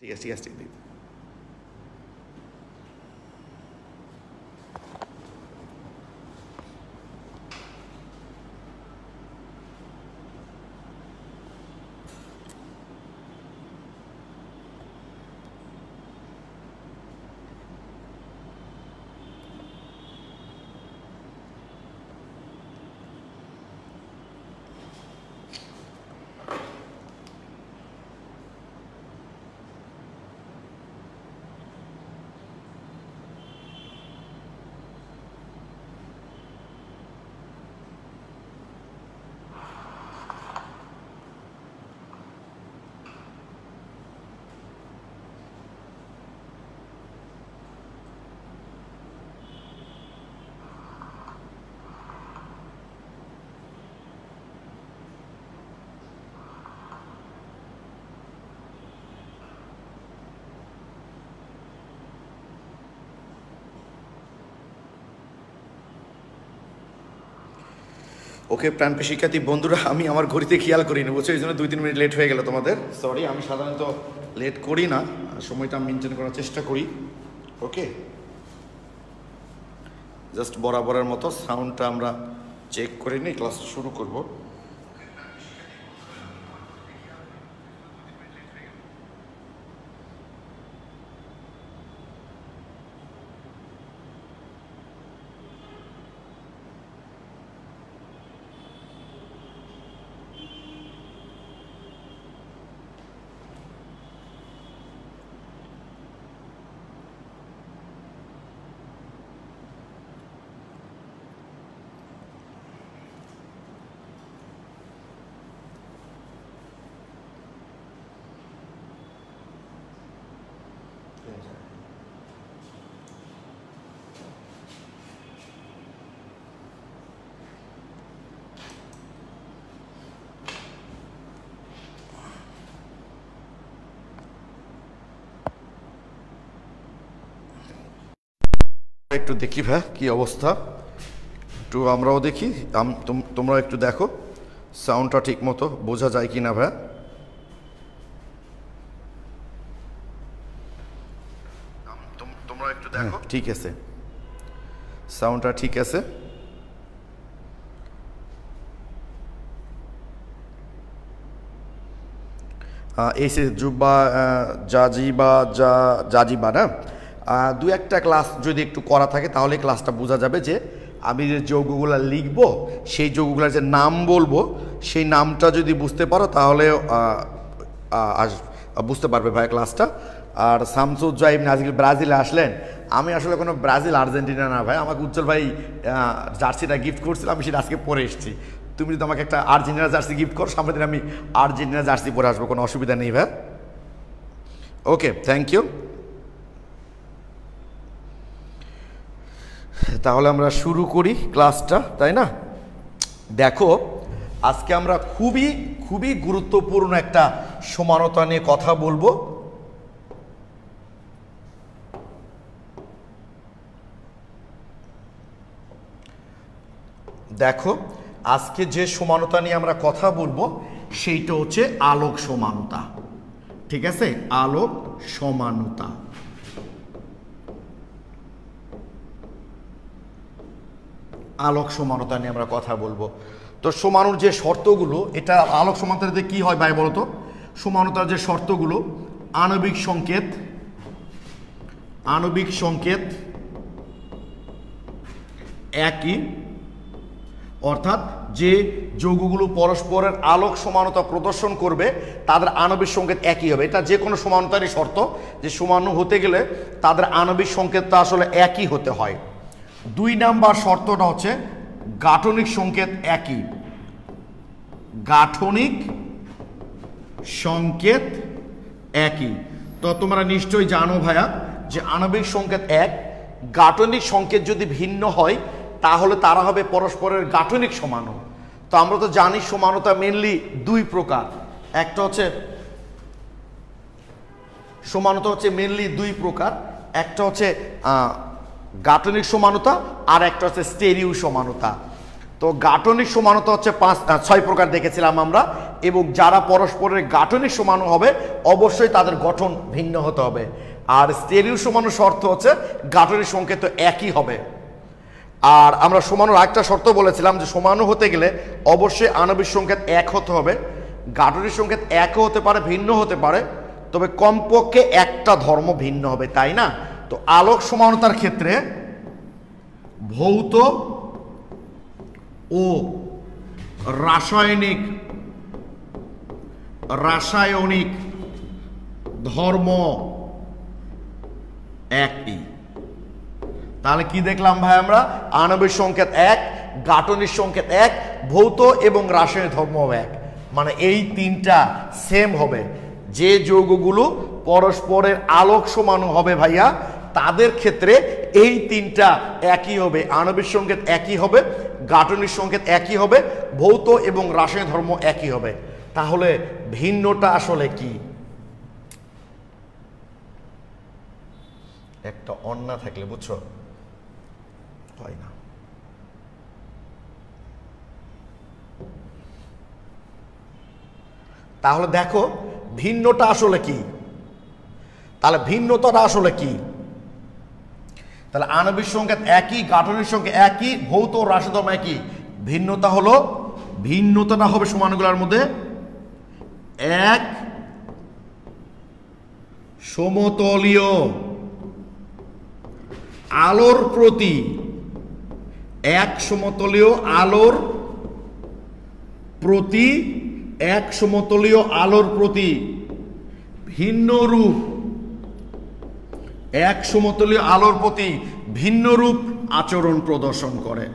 ঠিক আছে ঠিক আছে ঠিক আছে। ওকে প্রাণপ্রিয় শিক্ষার্থী বন্ধুরা, আমি আমার ঘড়িতে খেয়াল করিনি, বুঝছো, এই জন্য 2-3 মিনিট লেট হয়ে গেল তোমাদের। সরি, আমি সাধারণত লেট করি না, সময়টা মেনটেন করার চেষ্টা করি। ওকে, জাস্ট বরাবরের মতো সাউন্ডটা আমরা চেক করে নিই, ক্লাসটা শুরু করবো। একটু দেখি ভাই কি অবস্থা, একটু আমরাও দেখি, তোমরাও একটু দেখো সাউন্ডটা ঠিক মতো বোঝা যায় কি না ভাই। তোমরা একটু দেখো, ঠিক আছে, সাউন্ডটা ঠিক আছে। এই সে জুব্বা জাজিবা না, দু একটা ক্লাস যদি একটু করা থাকে তাহলে ক্লাসটা বোঝা যাবে যে আমি যে যৌগগুলো লিখবো সেই যৌগগুলোর যে নাম বলবো সেই নামটা যদি বুঝতে পারো তাহলে বুঝতে পারবে ভাই ক্লাসটা। আর শামসুজ্জাইব নাজিল ব্রাজিলে আসলেন, আমি আসলে কোনো ব্রাজিল আর্জেন্টিনা না ভাই, আমাকে উজ্জ্বল ভাই জার্সিটা গিফট করছিল, আমি সেটা আজকে পরে এসেছি। তুমি যদি আমাকে একটা আর্জেন্টিনা জার্সি গিফট করো, সামনের দিন আমি আর্জেন্টিনা জার্সি পরে আসবো, কোনো অসুবিধা নেই ভাই। ওকে, থ্যাংক ইউ। তাহলে আমরা শুরু করি ক্লাসটা, তাই না? দেখো, আজকে আমরা খুবই খুবই গুরুত্বপূর্ণ একটা সমানতা নিয়ে কথা বলবো। দেখো, আজকে যে সমানতা নিয়ে আমরা কথা বলবো সেইটা হচ্ছে আলোক সমানতা। ঠিক আছে, আলোক সমানতা। আলোক সমানতা নিয়ে আমরা কথা বলবো। তো সমানুর যে শর্তগুলো, এটা আলোক সমানতাতে কি হয় ভাই বলতো? সমানতার যে শর্তগুলো, আণবিক সংকেত একই, অর্থাৎ যে যৌগগুলো পরস্পরের আলোক সমানতা প্রদর্শন করবে তাদের আণবিক সংকেত একই হবে। এটা যে কোনো সমানতারই শর্ত, যে সমাণু হতে গেলে তাদের আণবিক সংকেতটা আসলে একই হতে হয়। 2 নাম্বার শর্তটা হচ্ছে গাঠনিক সংকেত একই। গাঠনিক সংকেত একই। তো তোমরা নিশ্চয়ই জানো ভাইয়া যে আণবিক সংকেত এক, গাঠনিক সংকেত যদি ভিন্ন হয় তাহলে তারা হবে পরস্পরের গাঠনিক সমাণু। তো আমরা তো জানি সমানতা মেনলি 2 প্রকার, একটা হচ্ছে সমানতা হচ্ছে মেনলি 2 প্রকার, একটা হচ্ছে গাঠনিক সমানতা আর একটা হচ্ছে স্টেরিও সমানতা। তো গাঠনিক সমানুতা হচ্ছে 6 প্রকার দেখেছিলাম আমরা, এবং যারা পরস্পরের গাঠনিক সমাণু হবে অবশ্যই তাদের গঠন ভিন্ন হতে হবে। আর স্টেরিও সমাণু শর্ত হচ্ছে গাঠনিক সংকেত একই হবে। আর আমরা সমাণুর একটা শর্ত বলেছিলাম যে সমাণু হতে গেলে অবশ্যই আণবিক সংকেত এক হতে হবে। গাঠনিক সংকেত একও হতে পারে, ভিন্ন হতে পারে, তবে কমপক্ষে একটা ধর্ম ভিন্ন হবে, তাই না? তো আলোক সমানুতার ক্ষেত্রে ভৌত ও রাসায়নিক ধর্ম একই। তাহলে কি দেখলাম ভাই আমরা? আণবিক সংকেত এক, গাঠনিক সংকেত এক, ভৌত এবং রাসায়নিক ধর্ম এক, মানে এই তিনটা সেম হবে। যে যৌগগুলো পরস্পরের আলোক সমাণু হবে ভাইয়া তাদের ক্ষেত্রে এই তিনটা একই হবে, আণবিক সংকেত একই হবে, গাঠনিক সংকেত একই হবে, ভৌত এবং রাসায়নিক ধর্ম একই হবে। তাহলে ভিন্নটা আসলে কি? একটা অন্য থাকলে বুঝছো হয় না। তাহলে দেখো ভিন্নটা আসলে কি? তাহলে ভিন্নতাটা আসলে কি? তাহলে আণবিক সংকেত একই, গাঠনিক সংকেত একই, ভৌত ও রাসায়নিক ধর্ম একই। ভিন্নতা হলো, ভিন্নতাটা হবে সমাণুগুলোর মধ্যে এক সমতলীয় আলোর প্রতি, এক সমতলীয় আলোর প্রতি, এক সমতলীয় আলোর প্রতি ভিন্ন রূপ, এক সমতলীয় আলোর প্রতি ভিন্ন রূপ আচরণ প্রদর্শন করে।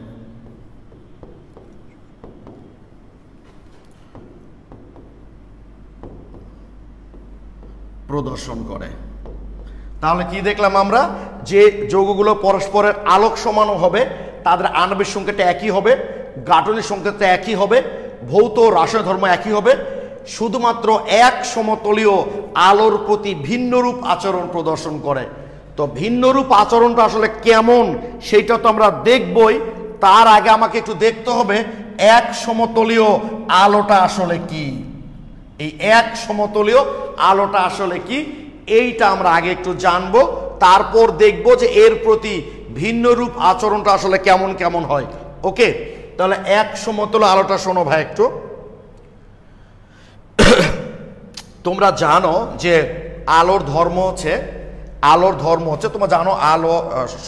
তাহলে কি দেখলাম আমরা? যে যৌগগুলো পরস্পরের আলোক সমাণু হবে তাদের আণবিক সংকেতটা একই হবে, গাঠনিক সংকেতটা একই হবে, ভৌত ও রাসায়নিক ধর্ম একই হবে, শুধুমাত্র এক সমতলীয় আলোর প্রতি ভিন্ন রূপ আচরণ প্রদর্শন করে। তো ভিন্ন রূপ আচরণটা আসলে কেমন সেইটা তো আমরা দেখবই, তার আগে আমাকে একটু দেখতে হবে এক সমতলীয় আলোটা আসলে কি। এই এক সমতলীয় আলোটা আসলে কি এইটা আমরা আগে একটু জানবো, তারপর দেখব যে এর প্রতি ভিন্ন রূপ আচরণটা আসলে কেমন কেমন হয়। ওকে, তাহলে এক সমতল আলোটা শোনো ভাই একটু। তোমরা জানো যে আলোর ধর্ম হচ্ছে তোমরা জানো আলো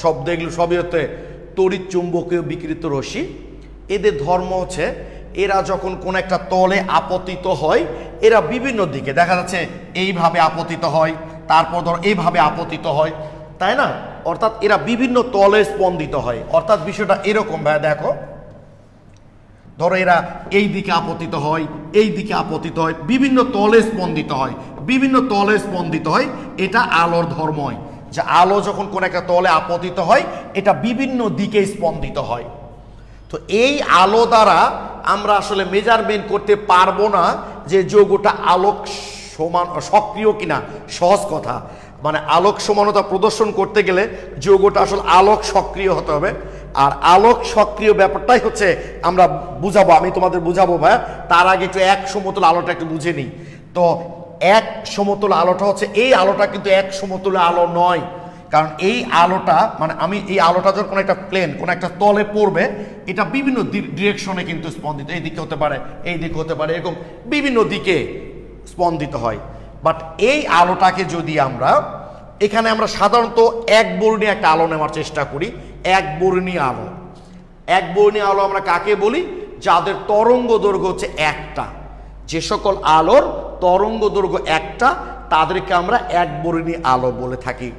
শব্দ এগুলো সবই হচ্ছে তড়িৎ চুম্বকীয় বিকৃত রশ্মি। এদের ধর্ম হচ্ছে এরা যখন কোন একটা তলে আপতিত হয় এরা বিভিন্ন দিকে, দেখা যাচ্ছে এইভাবে আপতিত হয়, তারপর ধরো এইভাবে আপতিত হয়, তাই না? অর্থাৎ এরা বিভিন্ন তলে স্পন্দিত হয়। অর্থাৎ বিষয়টা এরকম ভাই, দেখো ধরো এরা এই দিকে আপতিত হয়, এই দিকে আপতিত হয়, বিভিন্ন তলে স্পন্দিত হয়, বিভিন্ন তলে স্পন্দিত হয়। এটা আলোর ধর্ম হয় যে আলো যখন কোন একটা তলে আপতিত হয় এটা বিভিন্ন দিকে স্পন্দিত হয়। তো এই আলো দ্বারা আমরা আসলে মেজারমেন্ট করতে পারবো না যে যৌগটা আলোক সমান সক্রিয় কিনা। সহজ কথা, মানে আলোক সমানতা প্রদর্শন করতে গেলে যৌগটা আসলে আলোক সক্রিয় হতে হবে। আর আলোক সক্রিয় ব্যাপারটাই হচ্ছে আমরা বুঝাবো, আমি তোমাদের বুঝাবো ভাই। তার আগে একটু এক সমতল আলোটা একটু বুঝে নিই। তো এক সমতল আলোটা হচ্ছে, এই আলোটা কিন্তু এক সমতল আলো নয়, কারণ এই আলোটা মানে আমি এই আলোটা যখন কোনো একটা প্লেন কোনো একটা তলে পড়বে এটা বিভিন্ন ডিরেকশনে কিন্তু স্পন্দিত, এই দিকে হতে পারে, এই দিকে হতে পারে, এরকম বিভিন্ন দিকে স্পন্দিত হয়। বাট এই আলোটাকে যদি আমরা এখানে আমরা সাধারণত এক বর্ণীয় একটা আলো নেওয়ার চেষ্টা করি। এক বর্ণীয় আলো, এক বর্ণীয় আলো আমরা কাকে বলি? যাদের তরঙ্গ দৈর্ঘ্য হচ্ছে একটা। যে সকল আলোর তরঙ্গ দৈর্ঘ্য একটা তাদেরকে আমরা এক বর্ণীয় আলো বলে থাকি।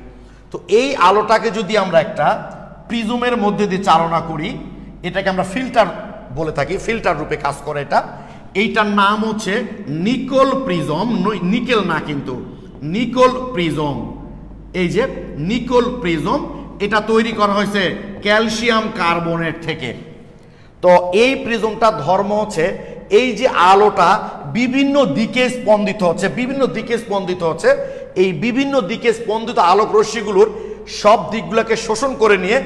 তো এই আলোটাকে যদি আমরা একটা প্রিজমের মধ্যে দিয়ে চালনা করি, এটাকে আমরা ফিল্টার বলে থাকি, ফিল্টার রূপে কাজ করে এটা। এইটার নাম হচ্ছে নিকল প্রিজম, নিকেল না কিন্তু নিকল প্রিজম। এই যে নিকল প্রিজম, এটা তৈরি করা হয়েছে ক্যালসিয়াম কার্বনেট থেকে। তো এই প্রিজমটা ধর্ম হচ্ছে এই যে আলোটা বিভিন্ন দিকে স্পন্দিত হচ্ছে, বিভিন্ন দিকে স্পন্দিত হচ্ছে, এই বিভিন্ন দিকে স্পন্দিত আলোক রশ্মিগুলোর সব দিকগুলোকে শোষণ করে নিয়ে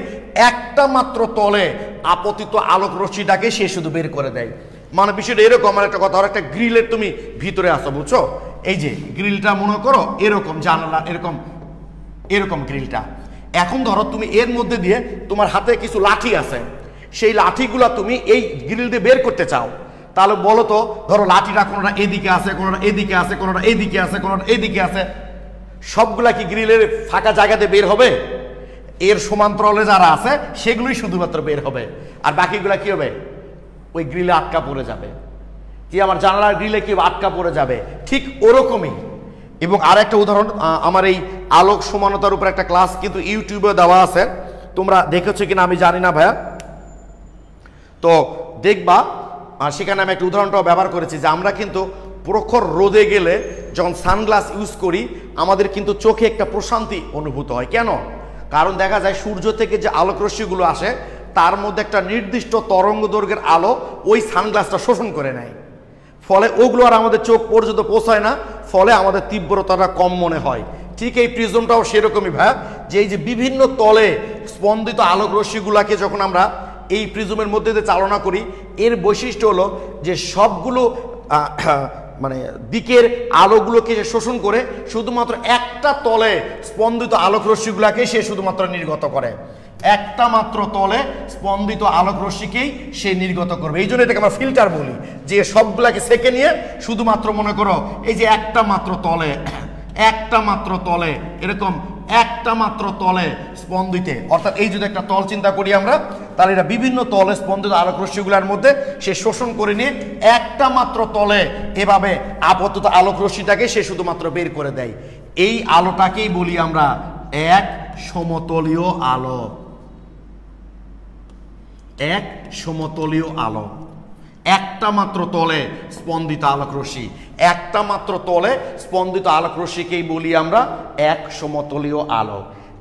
একটা মাত্র তলে আপতিত আলোক রশ্মিটাকে সে শুধু বের করে দেয়। মানে বিষয়টা এরকম, আমার একটা কথা, আর একটা গ্রিলের তুমি ভিতরে আসো, বুঝছো? এই যে গ্রিলটা মনে করো এরকম জানালা, এরকম এরকম গ্রিলটা। এখন ধরো তুমি এর মধ্যে দিয়ে তোমার হাতে কিছু লাঠি আছে, সেই লাঠিগুলা তুমি এই গ্রিল দিয়ে বের করতে চাও, তাহলে বলো তো, ধরো লাঠিটা কোনোটা এদিকে আছে, কোনোটা এদিকে আছে, কোনোটা এইদিকে আছে, কোনোটা এইদিকে আছে, সবগুলা কি গ্রিলের ফাঁকা জায়গাতে বের হবে? এর সমান্তরালে যারা আছে সেগুলোই শুধুমাত্র বের হবে, আর বাকিগুলা কি হবে? ওই গ্রিলে আটকা পড়ে যাবে। কি আমার জানালার গ্রিলে কি আটকা পড়ে যাবে? ঠিক ওরকমই। এবং আর একটা উদাহরণ, আমার এই আলোক সমানতার উপর একটা ক্লাস কিন্তু ইউটিউবে দেওয়া আছে, তোমরা দেখেছো কিনা আমি জানি না ভাইয়া, তো দেখবা। আর সেখানে আমি একটা উদাহরণটাও ব্যবহার করেছি যে আমরা কিন্তু প্রখর রোদে গেলে যখন সানগ্লাস ইউজ করি আমাদের কিন্তু চোখে একটা প্রশান্তি অনুভূত হয়। কেন? কারণ দেখা যায় সূর্য থেকে যে আলোক রশ্মিগুলো আসে তার মধ্যে একটা নির্দিষ্ট তরঙ্গ দৈর্ঘ্যের আলো ওই সানগ্লাসটা শোষণ করে নেয়, ফলে ওগুলো আর আমাদের চোখ পর্যন্ত পৌঁছায় না, ফলে আমাদের তীব্রতাটা কম মনে হয়। ঠিক এই প্রিজমটাও সেরকমই ভাইয়া, যে এই যে বিভিন্ন তলে স্পন্দিত আলোক রশ্মিগুলাকে যখন আমরা এই প্রিজমের মধ্যে দিয়ে চালনা করি, এর বৈশিষ্ট্য হলো যে সবগুলো মানে দিকের আলোগুলোকে সে শোষণ করে শুধুমাত্র একটা তলে স্পন্দিত আলোক রশ্মিগুলাকে সে শুধুমাত্র নির্গত করে। একটা মাত্র তলে স্পন্দিত আলোক রশ্মিকেই সে নির্গত করবে। এই জন্য এটাকে আমরা ফিল্টার বলি, যে সবগুলাকে সেকে নিয়ে শুধুমাত্র মনে করো এই যে একটা মাত্র তলে, একটা মাত্র তলে, এরকম একটা মাত্র তলে স্পন্দিতে, অর্থাৎ এই যদি একটা তল চিন্তা করি আমরা, তাহলে এটা বিভিন্ন তলে স্পন্দিত আলোক রশ্মিগুলোর মধ্যে সে শোষণ করে নিয়ে একটা মাত্র তলে এভাবে আপতিত আলোক রশ্মিটাকে সে শুধুমাত্র বের করে দেয়। এই আলোটাকেই বলি আমরা এক সমতলীয় আলো। এক সমতলীয় আলো, একটা মাত্র তলে স্পন্দিত আলোক রশ্মি, একটা মাত্র তলে স্পন্দিত আলোক রশ্মিকেই বলি আমরা এক সমতলীয় আলো।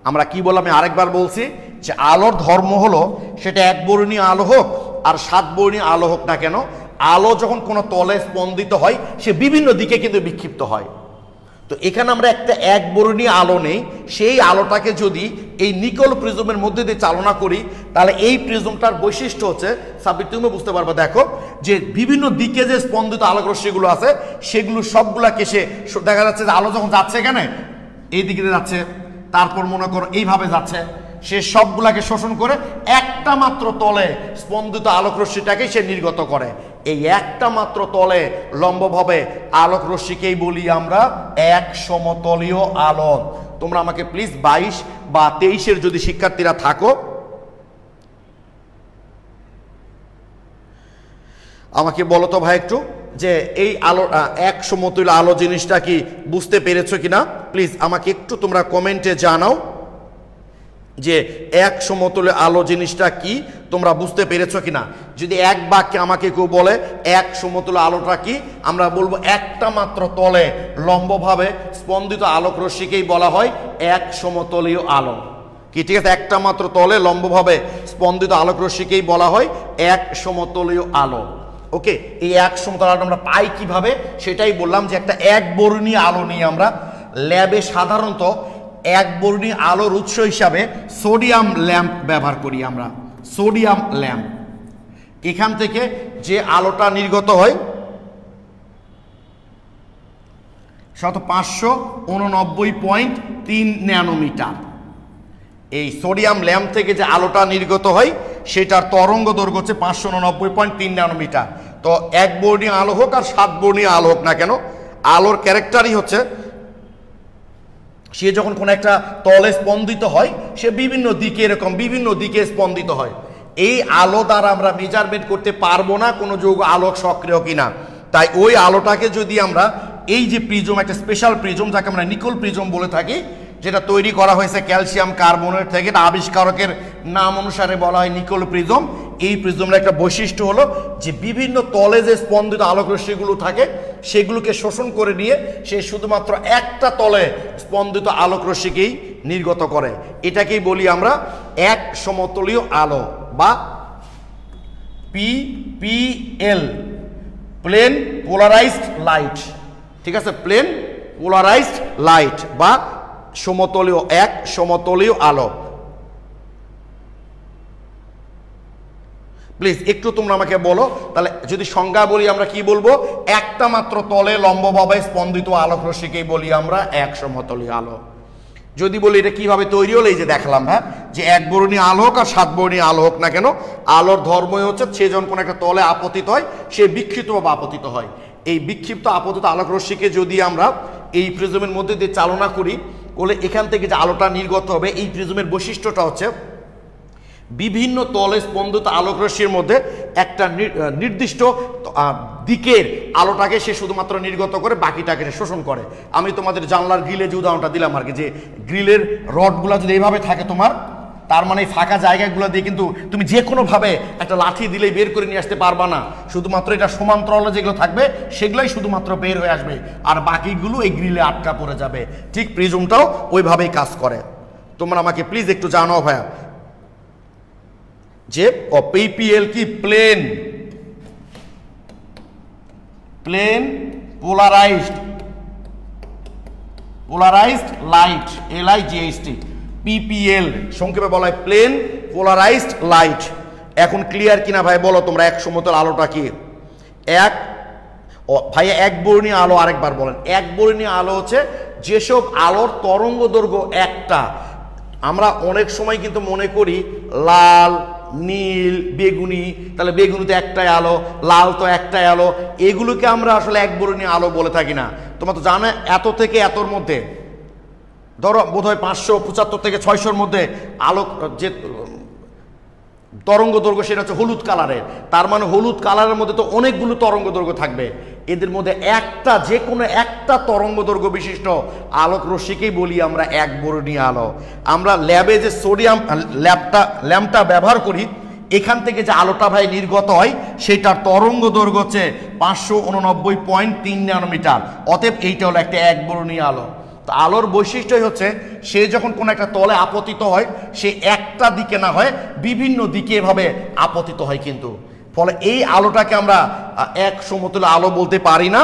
আমরা কি বললাম, আমি আরেকবার বলছি যে আলোর ধর্ম হলো সেটা এক বর্ণীয় আলো হোক আর সাত বর্ণীয় আলো হোক না কেন, আলো যখন কোনো তলে স্পন্দিত হয় সে বিভিন্ন দিকে কিন্তু বিক্ষিপ্ত হয়। তো এখানে আমরা একটা এক বর্ণীয় আলো নেই, সেই আলোটাকে যদি এই নিকল প্রিজমের মধ্যে দিয়ে চালনা করি তাহলে এই প্রিজমটার বৈশিষ্ট্য হচ্ছে, সাব্বির তুমি বুঝতে পারবে, দেখো যে বিভিন্ন দিকে যে স্পন্দিত আলোক রশ্মিগুলো আছে সেগুলো সবগুলাকে সে দেখা যাচ্ছে যে আলো যখন যাচ্ছে এখানে এই দিকে যাচ্ছে, তারপর মনে করো এইভাবে যাচ্ছে, সে সবগুলাকে শোষণ করে একটা মাত্র তলে স্পন্দিত আলোক রশ্মিটাকে সে নির্গত করে। এই একটা মাত্র তলে লম্বভাবে আলোক রশ্মিকেই বলি আমরা এক সমতলীয় আলো। তোমরা আমাকে প্লিজ 22 বা 23-এর যদি শিক্ষার্থীরা থাকো আমাকে বলো তো ভাই একটু, যে এই আলো এক সমতলীয় আলো জিনিসটা কি বুঝতে পেরেছো কিনা? প্লিজ আমাকে একটু তোমরা কমেন্টে জানাও যে এক সমতলে আলো জিনিসটা কি, তোমরা বুঝতে পেরেছো কিনা। যদি এক বাক্যে আমাকে কেউ বলে এক সমতলে আলোটা কি, আমরা বলবো একটা মাত্র তলে লম্বভাবে স্পন্দিত আলোক রশ্মিকেই বলা হয় এক সমতলীয় আলো। কি ঠিক আছে? একটা মাত্র তলে লম্বভাবে স্পন্দিত আলোক রশ্মিকেই বলা হয় এক সমতলীয় আলো। ওকে, এই এক সমতল আলো আমরা পাই কিভাবে সেটাই বললাম, যে একটা এক বর্ণীয় আলো নিয়ে আমরা ল্যাবে সাধারণত এক বর্ণীয় আলোর উৎস হিসাবে সোডিয়াম ল্যাম্প ব্যবহার করি আমরা। সোডিয়াম ল্যাম্প, এখান থেকে যে আলোটা নির্গত হয় 589.3 ন্যানোমিটার। এই সোডিয়াম ল্যাম্প থেকে যে আলোটা নির্গত হয় সেটার তরঙ্গ দৈর্ঘ্য হচ্ছে 589.3 ন্যানোমিটার। তো এক বর্ণীয় আলো হোক আর সাত বর্ণীয় আলো হোক না কেন, আলোর ক্যারেক্টারই হচ্ছে সে যখন কোনো একটা তলে স্পন্দিত হয় সে বিভিন্ন দিকে এরকম বিভিন্ন দিকে স্পন্দিত হয়। এই আলো দ্বারা আমরা মেজারমেন্ট করতে পারবো না কোনো যৌগ আলোক সক্রিয় কিনা, তাই ওই আলোটাকে যদি আমরা এই যে প্রিজম, একটা স্পেশাল প্রিজম যাকে আমরা নিকল প্রিজম বলে থাকি, যেটা তৈরি করা হয়েছে ক্যালসিয়াম কার্বনেট থেকে, আবিষ্কারকের নাম অনুসারে বলা হয় নিকল প্রিজম। এই প্রিজমের একটা বৈশিষ্ট্য হলো যে বিভিন্ন তলে যে স্পন্দিত আলোক রশ্মিগুলো থাকে সেগুলোকে শোষণ করে নিয়ে সে শুধুমাত্র একটা তলে স্পন্দিত আলোক রশ্মিকেই নির্গত করে। এটাকেই বলি আমরা এক সমতলীয় আলো বা PPL, প্লেন পোলারাইজড লাইট। ঠিক আছে, প্লেন পোলারাইজড লাইট বা সমতলীয় এক সমতলীয় আলো। প্লিজ একটু তোমরা আমাকে বলো। তাহলে যদি সংজ্ঞা বলি আমরা কি বলবো? একটা মাত্র তলে লম্বভাবে স্পন্দিত আলোক রশ্মিকেই বলি আমরা এক সমতলীয় আলো। যদি বলি এটা কিভাবে তৈরি হলো, এই যে দেখালাম, হ্যাঁ, যে এক বর্ণীয় আলো হোক আর সাত বর্ণীয় আলো হোক না কেন, আলোর ধর্মই হচ্ছে সে যখন কোনো একটা তলে আপতিত হয় সে বিক্ষিপ্ত বা আপতিত হয়। এই বিক্ষিপ্ত আপতিত আলোক রশ্মিকে যদি আমরা এই প্রিজমের মধ্যে দিয়ে চালনা করি, করলে এখান থেকে যে আলোটা নির্গত হবে, এই প্রিজমের বৈশিষ্ট্যটা হচ্ছে বিভিন্ন তলে স্পন্দিত আলোক রশ্মির মধ্যে একটা নির্দিষ্ট দিকের আলোটাকে সে শুধুমাত্র নির্গত করে, বাকিটাকে সে শোষণ করে। আমি তোমাদের জানলার গ্রিলে যে উদাহরণটা দিলাম আর কি, যে গ্রিলের রডগুলো যদি এইভাবে থাকে তোমার, তার মানে এই ফাঁকা জায়গাগুলো দিয়ে কিন্তু তুমি যে কোনোভাবে একটা লাঠি দিলেই বের করে নিয়ে আসতে পারবা না। শুধুমাত্র এটা সমান্তরালে যেগুলো থাকবে সেগুলোই শুধুমাত্র বের হয়ে আসবে, আর বাকিগুলো এই গ্রিলে আটকা পড়ে যাবে। ঠিক প্রিজমটাও ওইভাবেই কাজ করে। তোমরা আমাকে প্লিজ একটু জানাও ভাইয়া যে পিপিএল কি? Plane polarized light, LIGHT, PPL সংক্ষেপে বলা হয় প্লেন পোলারাইজড লাইট। এখন ক্লিয়ার কিনা ভাই বলো তোমরা? এক সমতল আলোটা কি? ভাইয়া এক বর্ণীয় আলো আরেকবার বলেন। এক বর্ণীয় আলো হচ্ছে যেসব আলোর তরঙ্গ দৈর্ঘ্য একটা। আমরা অনেক সময় কিন্তু মনে করি লাল, নীল, বেগুনি, তাহলে বেগুনি তো একটাই আলো, লাল তো একটাই আলো, এগুলোকে আমরা আসলে এক বর্ণীয় আলো বলে থাকি না। তোমরা তো জানো এত থেকে এতর মধ্যে, ধরো বোধহয় 575 থেকে 600-র মধ্যে আলো যে তরঙ্গ দৈর্ঘ্য সেটা হচ্ছে হলুদ কালারের। তার মানে হলুদ কালারের মধ্যে তো অনেকগুলো তরঙ্গ দৈর্ঘ্য থাকবে, এদের মধ্যে একটা, যে কোনো একটা তরঙ্গ দৈর্ঘ্য বিশিষ্ট আলোক রশ্মিকেই বলি আমরা এক বর্ণীয় আলো। আমরা ল্যাবে যে সোডিয়াম ল্যাম্পটা ব্যবহার করি, এখান থেকে যে আলোটা ভাই নির্গত হয় সেটার তরঙ্গ দৈর্ঘ্য হচ্ছে 589.3 ন্যানোমিটার। অতএব এইটা হলো একটা এক বর্ণীয় আলো। তো আলোর বৈশিষ্ট্যই হচ্ছে সে যখন কোনো একটা তলে আপতিত হয় সে একটা দিকে না হয় বিভিন্ন দিকে এভাবে আপতিত হয়, কিন্তু ফলে এই আলোটাকে আমরা এক সমতল আলো বলতে পারি না।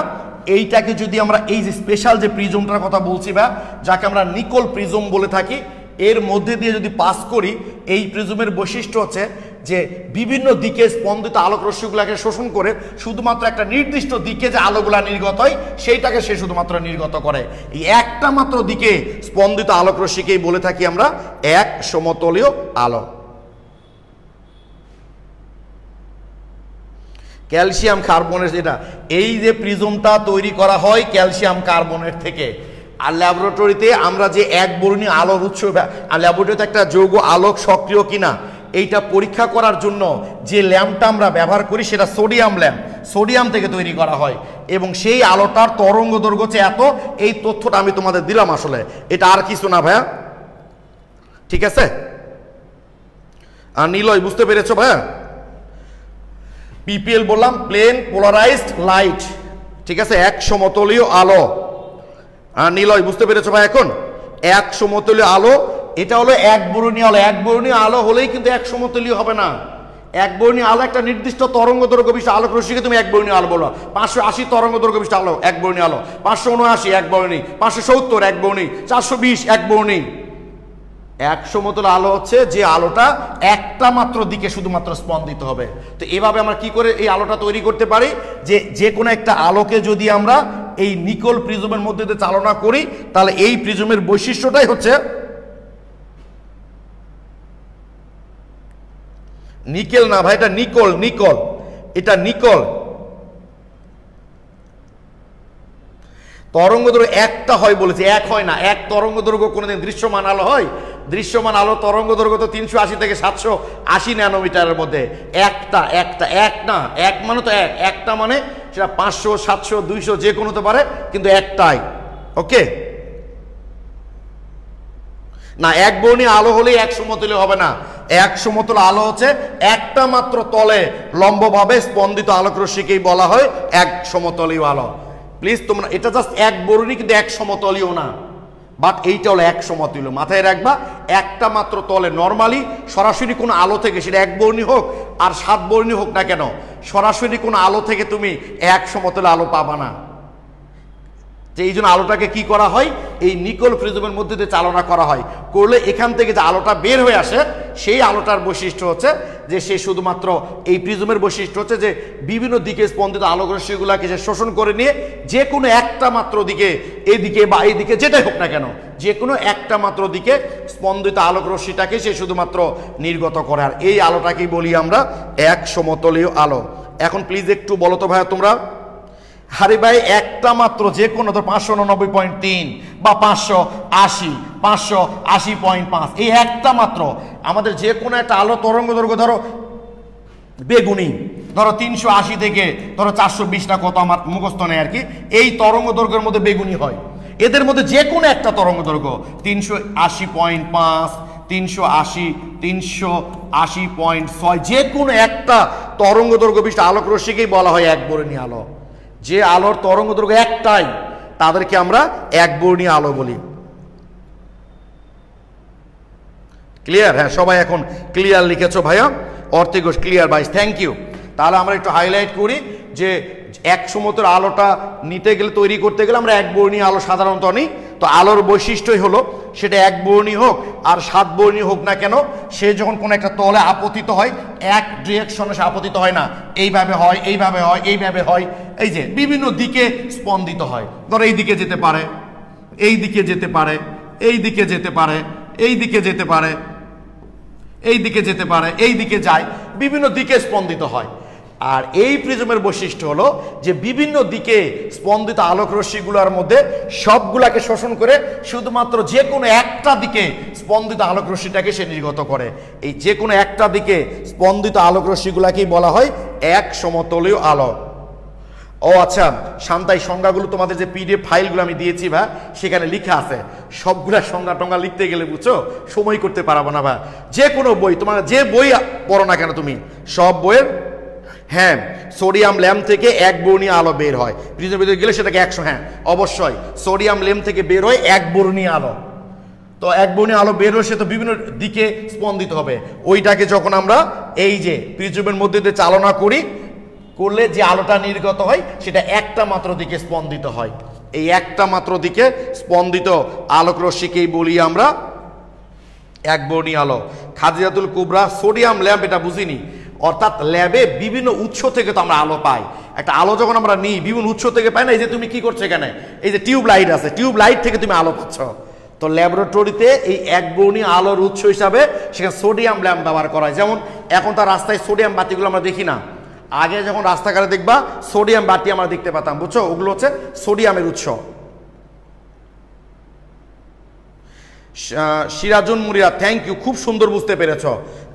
এইটাকে যদি আমরা এই যে স্পেশাল যে প্রিজমটার কথা বলছি বা যাকে আমরা নিকল প্রিজম বলে থাকি, এর মধ্যে দিয়ে যদি পাস করি, এই প্রিজমের বৈশিষ্ট্য হচ্ছে যে বিভিন্ন দিকে স্পন্দিত আলোক রশ্মিগুলোকে শোষণ করে শুধুমাত্র একটা নির্দিষ্ট দিকে যে আলোগুলা নির্গত হয় সেইটাকে সে শুধুমাত্র নির্গত করে। এই একটা মাত্র দিকে স্পন্দিত আলোক রশ্মিকেই বলে থাকি আমরা এক সমতলীয় আলো। ক্যালসিয়াম কার্বনের, যেটা এই যে প্রিজমটা তৈরি করা হয় ক্যালসিয়াম কার্বনের থেকে। আর ল্যাবরেটরিতে আমরা যে এক বর্ণীয় আলোর উৎস, আর ল্যাবরেটরিতে একটা যৌগ আলোক সক্রিয় কিনা এইটা পরীক্ষা করার জন্য যে ল্যাম্পটা আমরা ব্যবহার করি সেটা সোডিয়াম ল্যাম্প, সোডিয়াম থেকে তৈরি করা হয়, এবং সেই আলোটার তরঙ্গ দৈর্ঘ্য হচ্ছে এত। এই তথ্যটা আমি তোমাদের দিলাম, আসলে এটা আর কিছু না ভাইয়া, ঠিক আছে? আর নিলয় বুঝতে পেরেছো ভাইয়া? পিপিএল বললাম প্লেন পোলারাইজড লাইট, ঠিক আছে, এক সমতলীয় আলো। আর নিলয় বুঝতে পেরেছো ভাই? এখন এক সমতলীয় আলো, এটা হলো এক বর্ণীয় আলো। এক বর্ণীয় আলো হলেই কিন্তু এক সমতলীয় হবে না। এক বর্ণীয় আলো একটা নির্দিষ্ট তরঙ্গ দৈর্ঘ্য বিশিষ্ট আলোক রশ্মিকে তুমি এক বর্ণীয় আলো বলো। 580 তরঙ্গ দৈর্ঘ্য বিশিষ্ট আলো এক বর্ণীয় আলো, 579 এক বর্ণী, 570 এক বর্ণী, 420 এক বর্ণী। এক সমতল আলো হচ্ছে যে আলোটা একটা মাত্র দিকে শুধুমাত্র স্পন্দিত হবে। তো এভাবে আমরা কি করে এই আলোটা তৈরি করতে পারি? যে কোনো একটা আলোকে যদি আমরা এই নিকল প্রিজমের মধ্যে দিয়ে চালনা করি, তাহলে এই প্রিজমের বৈশিষ্ট্যটাই হচ্ছে নিকেল না ভাই, এটা নিকল, নিকল, এটা নিকল। তরঙ্গ দৈর্ঘ্য একটা হয় বলেছে, এক হয় না। এক তরঙ্গ দৈর্ঘ্য কোনোদিন দৃশ্যমান আলো হয়? দৃশ্যমান আলো তরঙ্গ দৈর্ঘ্য তো 380 থেকে 780 ন্যানোমিটারের মধ্যে। একটা এক না, এক মানে তো একটা মানে সেটা 500, 700, 200 যে কোনো হতে পারে, কিন্তু একটাই। ওকে না, এক বর্ণীয় আলো হলেই এক সমতলীয় হবে না। এক সমতল আলো হচ্ছে একটা মাত্র তলে লম্বভাবে স্পন্দিত আলোক রশ্মিকেই বলা হয় এক সমতলীয় আলো। প্লিজ তোমরা, এটা জাস্ট এক বর্ণী কিন্তু এক সমতলীয় না, বাট এইটা হলো এক সমতলীয়। মাথায় রাখবা, একটা মাত্র তলে নর্মালি সরাসরি কোনো আলো থেকে, সেটা এক বর্ণী হোক আর 7 বর্ণী হোক না কেন, সরাসরি কোনো আলো থেকে তুমি এক সমতল আলো পাবা না। যে এই জন্য আলোটাকে কি করা হয়, এই নিকল প্রিজমের মধ্যে দিয়ে চালনা করা হয়, করলে এখান থেকে যে আলোটা বের হয়ে আসে সেই আলোটার বৈশিষ্ট্য হচ্ছে যে সে শুধুমাত্র এই প্রিজমের বৈশিষ্ট্য হচ্ছে যে বিভিন্ন দিকে স্পন্দিত আলোক রশ্মিগুলোকে সে শোষণ করে নিয়ে যে কোনো একটা মাত্র দিকে, এদিকে বা এইদিকে যেটাই হোক না কেন, যে কোনো একটা মাত্র দিকে স্পন্দিত আলোক রশ্মিটাকে সে শুধুমাত্র নির্গত করে। আর এই আলোটাকেই বলি আমরা এক সমতলীয় আলো। এখন প্লিজ একটু বলো তো ভাইয়া তোমরা, আরে ভাই একটা মাত্র যে কোনো ধর 589.3 বা 580, 580.5, এই একটা মাত্র আমাদের যে কোনো একটা আলো তরঙ্গ দৈর্ঘ্য ধরো বেগুনি, ধরো 380 থেকে ধরো 420 না কত আমার মুখস্থ নেই আর কি, এই তরঙ্গ দৈর্ঘ্যের মধ্যে বেগুনি হয়। এদের মধ্যে যে কোনো একটা তরঙ্গ দৈর্ঘ্য 380.5, 380, 380.6, যে কোনো একটা তরঙ্গ দৈর্ঘ্য বিশিষ্ট আলোক রশ্মিকেই বলা হয় একবর্ণীয় আলো। যে আলোর তরঙ্গ দৈর্ঘ্য একটাই তাদেরকে আমরা একবর্ণীয় আলো বলি। ক্লিয়ার? হ্যাঁ, সবাই এখন ক্লিয়ার লিখেছো ভাইয়া। অর্থঘোষ ক্লিয়ার ভাই, থ্যাংক ইউ। তাহলে আমরা একটু হাইলাইট করি যে এক সমতল আলোটা নিতে গেলে, তৈরি করতে গেলে আমরা একবর্ণীয় আলো সাধারণত নিই। তো আলোর বৈশিষ্ট্যই হলো সেটা একবর্ণীয় হোক আর সাতবর্ণীয় হোক না কেন, সে যখন কোনো একটা তলে আপতিত হয় এক ডিরেকশনে সে আপতিত হয় না, এইভাবে হয়, এইভাবে হয়, এইভাবে হয়, এই যে বিভিন্ন দিকে স্পন্দিত হয়। ধরো এই দিকে যেতে পারে, এই দিকে যেতে পারে, এই দিকে যেতে পারে, এই দিকে যেতে পারে, এই দিকে যেতে পারে, এই দিকে যায়, বিভিন্ন দিকে স্পন্দিত হয়। আর এই প্রিজমের বৈশিষ্ট্য হলো যে বিভিন্ন দিকে স্পন্দিত আলোক রশ্মিগুলোর মধ্যে সবগুলাকে শোষণ করে শুধুমাত্র যে কোনো একটা দিকে স্পন্দিত আলোক রশ্মিটাকে সে নির্গত করে। এই যে কোনো একটা দিকে স্পন্দিত আলোক রশ্মিগুলাকেই বলা হয় এক সমতলীয় আলো। ও আচ্ছা শান্তাই, সংজ্ঞাগুলো তোমাদের যে পিডিএফ ফাইলগুলো আমি দিয়েছি ভাই, সেখানে লেখা আছে। সবগুলা সংজ্ঞা টঙ্গা লিখতে গেলে বুঝছো সময় করতে পারবো না ভাই। যে কোনো বই, তোমার যে বই পড়ো না কেন তুমি, সব বইয়ের, হ্যাঁ, সোডিয়াম ল্যাম্প থেকে একবর্ণীয় আলো বের হয়। প্রিজমের ভিতরে গেলে সেটাকে 100, হ্যাঁ অবশ্যই সোডিয়াম ল্যাম্প থেকে বের হয় একবর্ণীয় আলো। তো একবর্ণীয় আলো বের হয়, সে তো বিভিন্ন দিকে স্পন্দিত হবে। ওইটাকে যখন আমরা এই যে প্রিজমের মধ্যে দিয়ে চালনা করি, করলে যে আলোটা নির্গত হয় সেটা একটা মাত্র দিকে স্পন্দিত হয়। এই একটা মাত্র দিকে স্পন্দিত আলোক রশ্মিকেই বলি আমরা একবর্ণীয় আলো। খাদিজাতুল কুবরা, সোডিয়াম ল্যাম্প এটা বুঝিনি, অর্থাৎ ল্যাবে বিভিন্ন উৎস থেকে তো আমরা আলো পাই। একটা আলো যখন আমরা নিই বিভিন্ন উৎস থেকে পাই না, এই যে তুমি কি করছো এখানে, এই যে টিউব লাইট আছে, টিউব লাইট থেকে তুমি আলো পাচ্ছ। তো ল্যাবরেটরিতে এই একবর্ণীয় আলোর উৎস হিসাবে সেখানে সোডিয়াম ল্যাম্প ব্যবহার করা হয়। যেমন এখন তার রাস্তায় সোডিয়াম বাতিগুলো আমরা দেখি না, আগে যখন রাস্তাঘাটে দেখবা সোডিয়াম বাতি আমরা দেখতে পেতাম, বুঝছো, ওগুলো হচ্ছে সোডিয়ামের উৎস। সিরাজুন মুরিয়া, থ্যাংক ইউ, খুব সুন্দর বুঝতে পেরেছ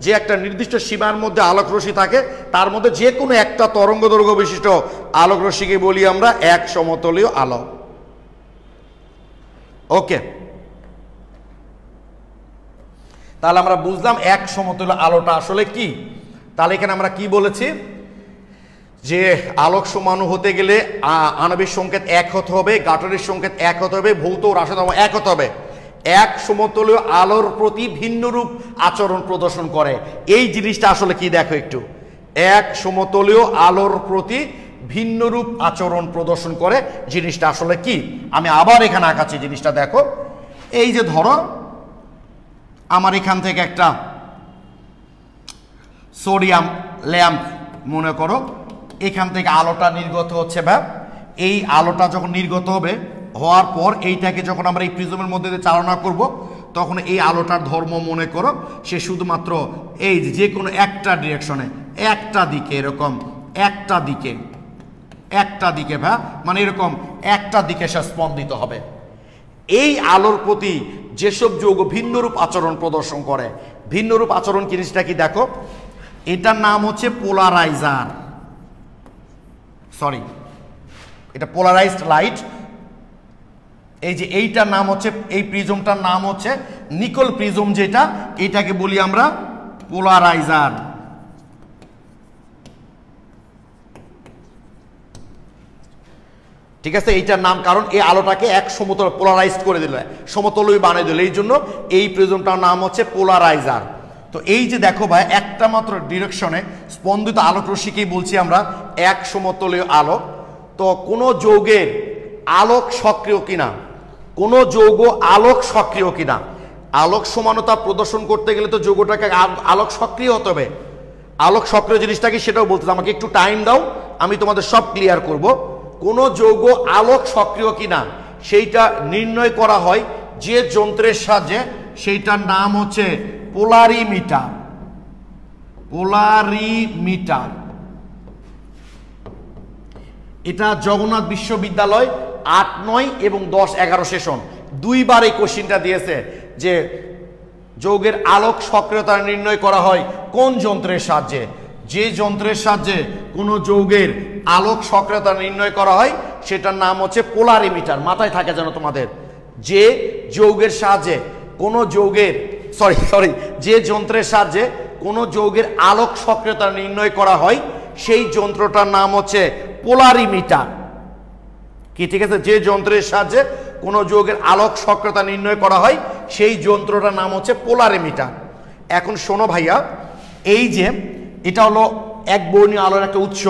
যে একটা নির্দিষ্ট সীমার মধ্যে আলোক রশ্মি থাকে, তার মধ্যে যে কোনো একটা তরঙ্গ দৈর্ঘ্য বিশিষ্ট আলোক রশ্মিকে বলি আমরা এক সমতলীয় আলো। ওকে, তাহলে আমরা বুঝলাম এক সমতলীয় আলোটা আসলে কি। তাহলে এখানে আমরা কি বলেছি যে আলোক সমাণু হতে গেলে আণবিক সংকেত এক হতে হবে, গাঠনিক সংকেত এক হতে হবে, ভৌত রাসায়নিক এক হতে হবে। এক সমতলীয় আলোর প্রতি ভিন্নরূপ আচরণ প্রদর্শন করে, এই জিনিসটা আসলে কি দেখো একটু। এক সমতলীয় আলোর প্রতি ভিন্নরূপ আচরণ প্রদর্শন করে জিনিসটা আসলে কি, আমি আবার এখানে আঁকাচ্ছি জিনিসটা দেখো। এই যে ধরো আমার এখান থেকে একটা সোডিয়াম ল্যাম্প মনে করো, এখান থেকে আলোটা নির্গত হচ্ছে ভাব। এই আলোটা যখন নির্গত হবে, হওয়ার পর এইটাকে যখন আমরা এই প্রিজমের মধ্যে দিয়ে চালনা করব, তখন এই আলোটার ধর্ম মনে করো সে শুধুমাত্র এই যে কোনো একটা ডিরেকশনে, একটা দিকে, এরকম একটা দিকে, একটা দিকে ভাই, মানে এরকম একটা দিকে সে স্পন্দিত হবে। এই আলোর প্রতি যেসব যৌগ ভিন্নরূপ আচরণ প্রদর্শন করে, ভিন্নরূপ আচরণ জিনিসটা কি দেখো, এটার নাম হচ্ছে পোলারাইজার, সরি এটা পোলারাইজড লাইট। এই যে এইটার নাম হচ্ছে, এই প্রিজমটার নাম হচ্ছে নিকল প্রিজম, যেটা এটাকে বলি আমরা পোলারাইজার। ঠিক আছে, এইটার নাম কারণ এই আলোটাকে এক সমতল পোলারাইজড করে দিল, সমতলই বানিয়ে দিল, এই জন্য এই প্রিজমটার নাম হচ্ছে পোলারাইজার। তো এই যে দেখো ভাই, একটা মাত্র ডিরেকশনে স্পন্দিত আলোক রশ্মিকেই বলছি আমরা এক সমতলীয় আলো। তো কোনো যৌগের আলোক সক্রিয় কিনা, কোনো যৌগ আলোক সক্রিয় কিনা আলোক সমানতা প্রদর্শন করতে গেলে তো যৌগটাকে আলোক সক্রিয় হতে হবে। আলোক সক্রিয় জিনিসটা কি সেটাও বলতে, আমাকে একটু টাইম দাও, আমি তোমাদের সব ক্লিয়ার করব। কোন যৌগ আলোক সক্রিয় কিনা সেইটা নির্ণয় করা হয় যে যন্ত্রের সাহায্যে, সেইটার নাম হচ্ছে পোলারিমিটার। পোলারিমিটার। এটা জগন্নাথ বিশ্ববিদ্যালয় 8, 9 এবং 10, 11 সেশন দুইবার এই কোশ্চিনটা দিয়েছে যে যৌগের আলোক সক্রিয়তা নির্ণয় করা হয় কোন যন্ত্রের সাহায্যে। যে যন্ত্রের সাহায্যে কোনো যৌগের আলোক সক্রিয়তা নির্ণয় করা হয় সেটার নাম হচ্ছে পোলারিমিটার। মাথায় থাকে যেন তোমাদের, যে যৌগের সাহায্যে কোনো যৌগের যে যন্ত্রের সাহায্যে কোনো যৌগের আলোক সক্রিয়তা নির্ণয় করা হয় সেই যন্ত্রটার নাম হচ্ছে পোলারিমিটার। কি ঠিক আছে? যে যন্ত্রের সাহায্যে কোনো যৌগের আলোক সক্রিয়তা নির্ণয় করা হয় সেই যন্ত্রটার নাম হচ্ছে পোলারিমিটার। এখন শোনো ভাইয়া, এই যে এটা হলো এক বর্ণীয় আলোর একটা উৎস,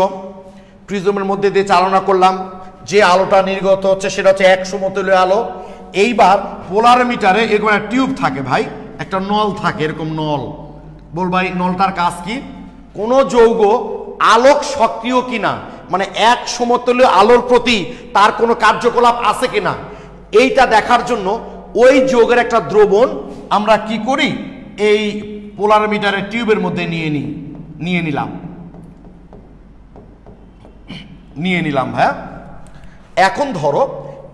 প্রিজমের মধ্যে দিয়ে চালনা করলাম, যে আলোটা নির্গত হচ্ছে সেটা হচ্ছে এক সমতুল্য আলো। এইবার পোলারিমিটারে এরকম একটা টিউব থাকে ভাই, একটা নল থাকে, এরকম নল। বল ভাই নলটার কাজ কি? কোনো যৌগ আলোক সক্রিয় কিনা, মানে এক সমতুল্য আলোর প্রতি তার কোনো কার্যকলাপ আছে কিনা এইটা দেখার জন্য ওই যৌগের একটা দ্রবণ আমরা কি করি, এই পোলারিমিটারের টিউবের মধ্যে নিয়ে নিলাম হ্যাঁ। এখন ধরো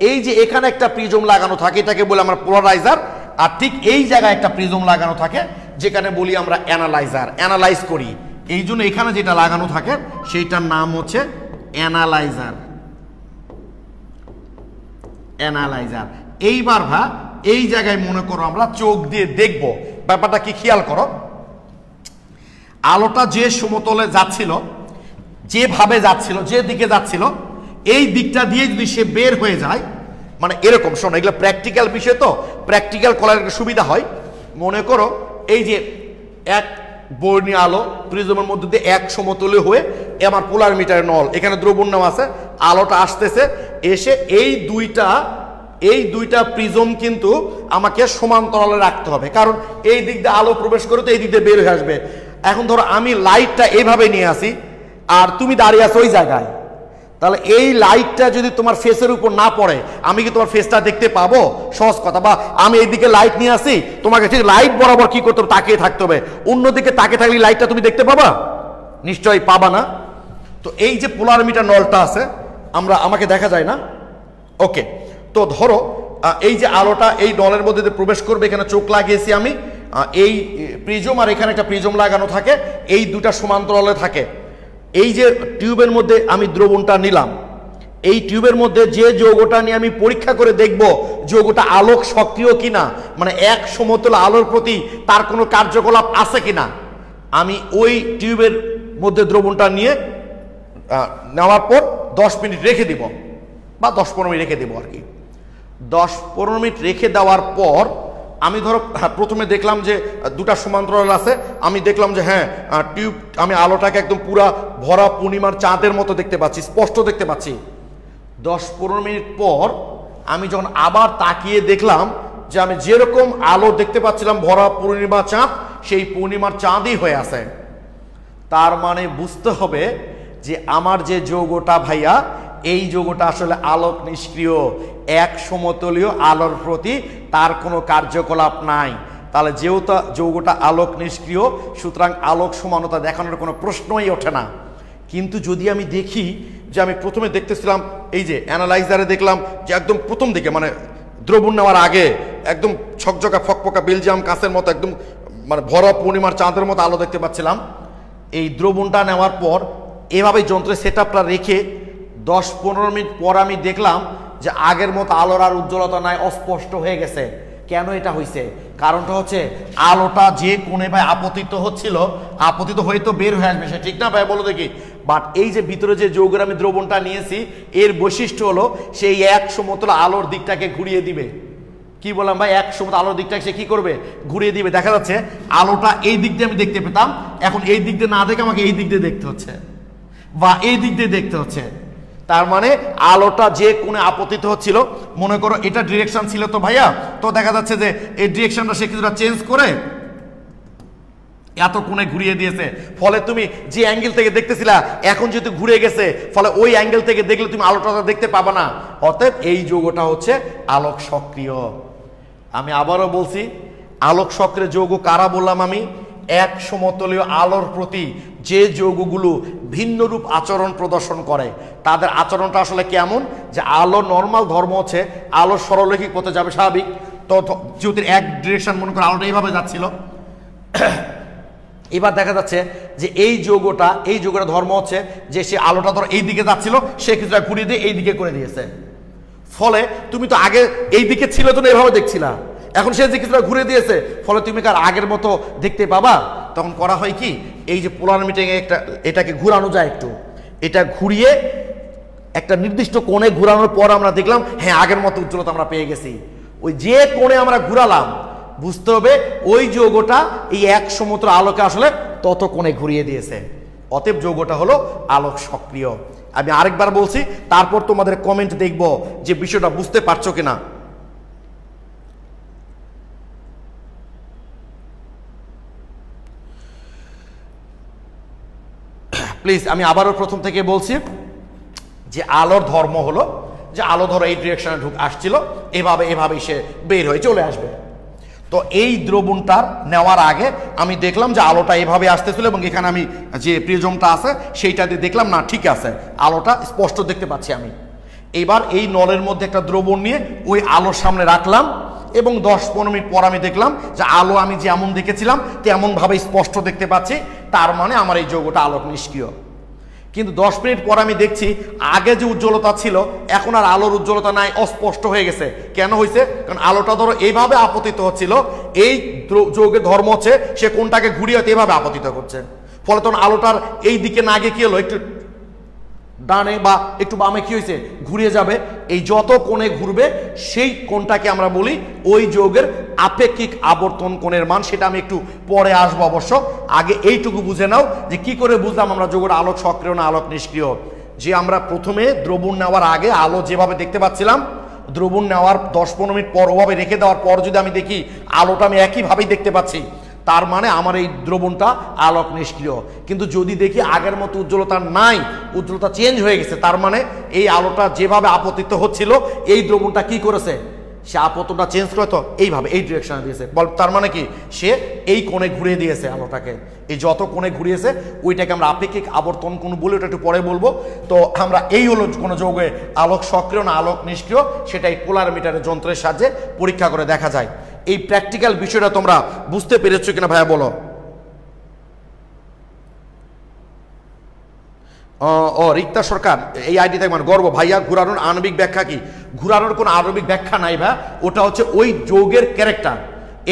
এই যে এখানে একটা প্রিজম লাগানো থাকে, এটাকে বলি আমরা পোলারাইজার, আর ঠিক এই জায়গায় একটা প্রিজম লাগানো থাকে যেখানে বলি আমরা অ্যানালাইজার, অ্যানালাইজ করি। এই জন্য এখানে যেটা লাগানো থাকে সেইটার নাম হচ্ছে অ্যানালাইজার। অ্যানালাইজার। এইবার এই জায়গায় মনে করো আমরা চোখ দিয়ে দেখব, ব্যাপারটা কি খেয়াল করো। আলোটা যে সমতলে যাচ্ছিল, যেভাবে যাচ্ছিল, যে দিকে যাচ্ছিল, এই দিকটা দিয়ে যদি সে বের হয়ে যায়, মানে এরকম, শোনো এগুলো প্র্যাকটিক্যাল বিষয় তো, প্র্যাকটিক্যাল করার সুবিধা হয়। মনে করো এই যে এক বর্ণীয় আলো প্রিজমের মধ্যে দিয়ে এক সমতলে হয়ে আমার পোলারিমিটারের নল, এখানে দ্রবণ নেওয়া আছে, আলোটা আসতেছে, এসে এই দুইটা প্রিজম কিন্তু আমাকে সমান্তরালে রাখতে হবে, কারণ এই দিক দিয়ে আলো প্রবেশ করে তো এই দিক দিয়ে বের হয়ে আসবে। এখন ধরো আমি লাইটটা এইভাবে নিয়ে আসি আর তুমি দাঁড়িয়ে আছো ওই জায়গায়, তাহলে এই লাইটটা যদি তোমার ফেসের উপর না পড়ে আমি কি তোমার ফেসটা দেখতে পাবো? সহজ কথা। বা আমি এইদিকে লাইট নিয়ে আসি, তোমাকে ঠিক লাইট বরাবর কি করতে হবে, তাকিয়ে থাকতে হবে। অন্যদিকে তাকিয়ে থাকলে লাইটটা তুমি দেখতে পাবা? নিশ্চয়ই পাবা না। তো এই যে পোলারিমিটার নলটা আছে, আমাকে দেখা যায় না, ওকে। তো ধরো এই যে আলোটা এই নলের মধ্যে প্রবেশ করবে, এখানে চোখ লাগিয়েছি আমি, এই প্রিজম আর এখানে একটা প্রিজম লাগানো থাকে, এই দুটা সমান্তরালে থাকে। এই যে টিউবের মধ্যে আমি দ্রবণটা নিলাম, এই টিউবের মধ্যে যে যৌগটা নিয়ে আমি পরীক্ষা করে দেখব যৌগটা আলোক সক্রিয় কিনা, মানে এক সমতল আলোর প্রতি তার কোনো কার্যকলাপ আছে কিনা, আমি ওই টিউবের মধ্যে দ্রবণটা নেওয়ার পর 10 মিনিট রেখে দিব, বা 10-15 মিনিট রেখে দেবো আর কি। 10-15 মিনিট রেখে দেওয়ার পর আমি ধরো প্রথমে দেখলাম যে দুটা সমান্তরাল আছে, আমি দেখলাম যে হ্যাঁ টিউব, আমি আলোটাকে একদম পুরা ভরা পূর্ণিমার চাঁদের মতো দেখতে পাচ্ছি, স্পষ্ট দেখতে পাচ্ছি। 10-15 মিনিট পর আমি যখন আবার তাকিয়ে দেখলাম যে আমি যেরকম আলো দেখতে পাচ্ছিলাম ভরা পূর্ণিমা চাঁদ, সেই পূর্ণিমার চাঁদই হয়ে আছে। তার মানে বুঝতে হবে যে আমার যে যৌগটা ভাইয়া, এই যৌগটা আসলে আলোক নিষ্ক্রিয়, এক সমতলীয় আলোর প্রতি তার কোনো কার্যকলাপ নাই। তাহলে যেহেতু যৌগটা আলোক নিষ্ক্রিয়, সুতরাং আলোক সমানতা দেখানোর কোনো প্রশ্নই ওঠে না। কিন্তু যদি আমি দেখি যে আমি প্রথমে দেখতেছিলাম এই যে অ্যানালাইজারে দেখলাম যে একদম প্রথম দিকে, মানে দ্রবণ নেওয়ার আগে একদম ছকঝকা ফকফকা বেলজিয়াম কাঁচের মতো একদম মানে ভরা পূর্ণিমার চাঁদের মতো আলো দেখতে পাচ্ছিলাম। এই দ্রবণটা নেওয়ার পর এভাবে যন্ত্রের সেটআপটা রেখে 10-15 মিনিট পর আমি দেখলাম যে আগের মতো আলোর আর উজ্জ্বলতা নাই, অস্পষ্ট হয়ে গেছে। কেন এটা হয়েছে? কারণটা হচ্ছে আলোটা যে কোণে ভাই আপতিত হচ্ছিল, আপতিত হয়ে তো বের হয়ে আসবে, সে ঠিক না ভাই, বলো দেখি। বাট এই যে ভিতরে যে যৌগের আমি দ্রবণটা নিয়েছি, এর বৈশিষ্ট্য হলো সেই এক সমতল আলোর দিকটাকে ঘুরিয়ে দিবে। কি বললাম ভাই? এক সমতল আলোর দিকটাকে সে কি করবে? ঘুরিয়ে দিবে। দেখা যাচ্ছে আলোটা এই দিক দিয়ে আমি দেখতে পেতাম, এখন এই দিক দিয়ে না দেখে আমাকে এই দিক দিয়ে দেখতে হচ্ছে, বা এই দিক দিয়ে দেখতে হচ্ছে। তার মানে আলোটা যে কোণে আপতিত হচ্ছিল, মনে করো এটা ডিরেকশন ছিল তো ভাইয়া, তো দেখা যাচ্ছে যে এই ডিরেকশনটা সে কিছুটা চেঞ্জ করে এত কোণে ঘুরিয়ে দিয়েছে, ফলে তুমি যে অ্যাঙ্গেল থেকে দেখতেছিলা এখন যেহেতু ঘুরে গেছে, ফলে ওই অ্যাঙ্গেল থেকে দেখলে তুমি আলোটা দেখতে পাবা না। অতএব এই যৌগটা হচ্ছে আলোক সক্রিয়। আমি আবারও বলছি, আলোক সক্রিয় যৌগ কারা বললাম আমি? এক সমতলীয় আলোর প্রতি যে যৌগগুলো ভিন্ন রূপ আচরণ প্রদর্শন করে, তাদের আচরণটা আসলে কেমন? যে আলো নর্মাল ধর্ম হচ্ছে আলো সরলরৈখিক পথে যাবে স্বাভাবিক, তো যেহেতু এক ডিরেকশন, মনে করো আলোটা এইভাবে যাচ্ছিল, এবার দেখা যাচ্ছে যে এই যৌগটা ধর্ম হচ্ছে যে সে আলোটা ধরো এই দিকে যাচ্ছিল, সে কিছুটা ঘুরিয়ে দিয়ে এই দিকে করে দিয়েছে। ফলে তুমি তো আগে এই দিকে ছিল তো এইভাবে দেখছিলা, এখন সে যে কিছুটা ঘুরে দিয়েছে, ফলে তুমি কার আগের মতো দেখতে পাবা। তখন করা হয় কি, এই যে পোলারমিটারে এটাকে ঘুরানো যায়, একটু এটা ঘুরিয়ে একটা নির্দিষ্ট কোণে ঘুরানোর পর আমরা দেখলাম হ্যাঁ আগের মতো উজ্জ্বলতা আমরা পেয়ে গেছি। ওই যে কোণে আমরা ঘুরালাম, বুঝতে হবে ওই যৌগটা এই এক সমুদ্র আলোকে আসলে তত কোণে ঘুরিয়ে দিয়েছে। অতএব যৌগটা হলো আলোক সক্রিয়। আমি আরেকবার বলছি, তারপর তোমাদের কমেন্ট দেখব যে বিষয়টা বুঝতে পারছো কিনা। প্লিজ আমি আবারও প্রথম থেকে বলছি যে আলোর ধর্ম হলো যে আলো ধরো এই ডিরেকশনে আসছিল, এভাবেই সে বের হয়ে চলে আসবে। তো এই দ্রবণটার নেওয়ার আগে আমি দেখলাম যে আলোটা এভাবে আসতেছিল, এবং এখানে আমি যে প্রিজমটা আছে সেইটা দিয়ে দেখলাম না ঠিক আছে, আলোটা স্পষ্ট দেখতে পাচ্ছি আমি। এবার এই নলের মধ্যে একটা দ্রবণ নিয়ে ওই আলোর সামনে রাখলাম, এবং 10-15 মিনিট পর আমি দেখলাম যে আলো আমি যেমন দেখেছিলাম তেমনভাবে স্পষ্ট দেখতে পাচ্ছি। তার মানে আমার এই যৌগটা আলোক নিষ্ক্রিয়। কিন্তু 10 মিনিট পর আমি দেখছি আগে যে উজ্জ্বলতা ছিল এখন আর আলোর উজ্জ্বলতা নাই, অস্পষ্ট হয়ে গেছে। কেন হয়েছে? কারণ আলোটা ধরো এইভাবে আপতিত হচ্ছিল, এই যৌগের ধর্ম হচ্ছে সে কোনটাকে ঘুরিয়ে এইভাবে আপতিত করছে, ফলে তখন আলোটার এই দিকে না গিয়ে কি হলো, একটু ডানে বা একটু বামে কি হয়েছে, ঘুরিয়ে যাবে। এই যত কোণে ঘুরবে সেই কোণটাকে আমরা বলি ওই যৌগের আপেক্ষিক আবর্তন কোণের মান। সেটা আমি একটু পরে আসবো অবশ্য, আগে এইটুকু বুঝে নাও যে কি করে বুঝলাম আমরা যৌগটা আলোক সক্রিয় না আলোক নিষ্ক্রিয়। যে আমরা প্রথমে দ্রবণ নেওয়ার আগে আলো যেভাবে দেখতে পাচ্ছিলাম, দ্রবণ নেওয়ার 10-15 মিনিট পর ওভাবে রেখে দেওয়ার পর যদি আমি দেখি আলোটা আমি একইভাবেই দেখতে পাচ্ছি, তার মানে আমার এই দ্রবণটা আলোক নিষ্ক্রিয়। কিন্তু যদি দেখি আগের মতো উজ্জ্বলতা নাই, উজ্জ্বলতা চেঞ্জ হয়ে গেছে, তার মানে এই আলোটা যেভাবে আপতিত হচ্ছিল এই দ্রবণটা কি করেছে, সে আপতনটা চেঞ্জ করে তো এইভাবে এই ডিরেকশনে দিয়েছে। তার মানে কি, সে এই কোণে ঘুরিয়ে দিয়েছে আলোটাকে। এই যত কোণে ঘুরিয়েছে ওইটাকে আমরা আপেক্ষিক আবর্তন কোণ বলি, ওটা একটু পরে বলবো। তো আমরা এই হলো কোনো যৌগে আলোক সক্রিয় না আলোক নিষ্ক্রিয়, সেটা এই পোলারমিটারের যন্ত্রের সাহায্যে পরীক্ষা করে দেখা যায়। এই প্র্যাকটিক্যাল বিষয়টা তোমরা বুঝতে পেরেছো কিনা ভাইয়া বলো? রিক্তা সরকার এই আইডি থেকে মানে গর্ব ভাইয়া, ঘুরানোর আণবিক ব্যাখ্যা কি? ঘুরানোর কোনো আণবিক ব্যাখ্যা নাই ভাই, ওটা হচ্ছে ওই যৌগের ক্যারেক্টার,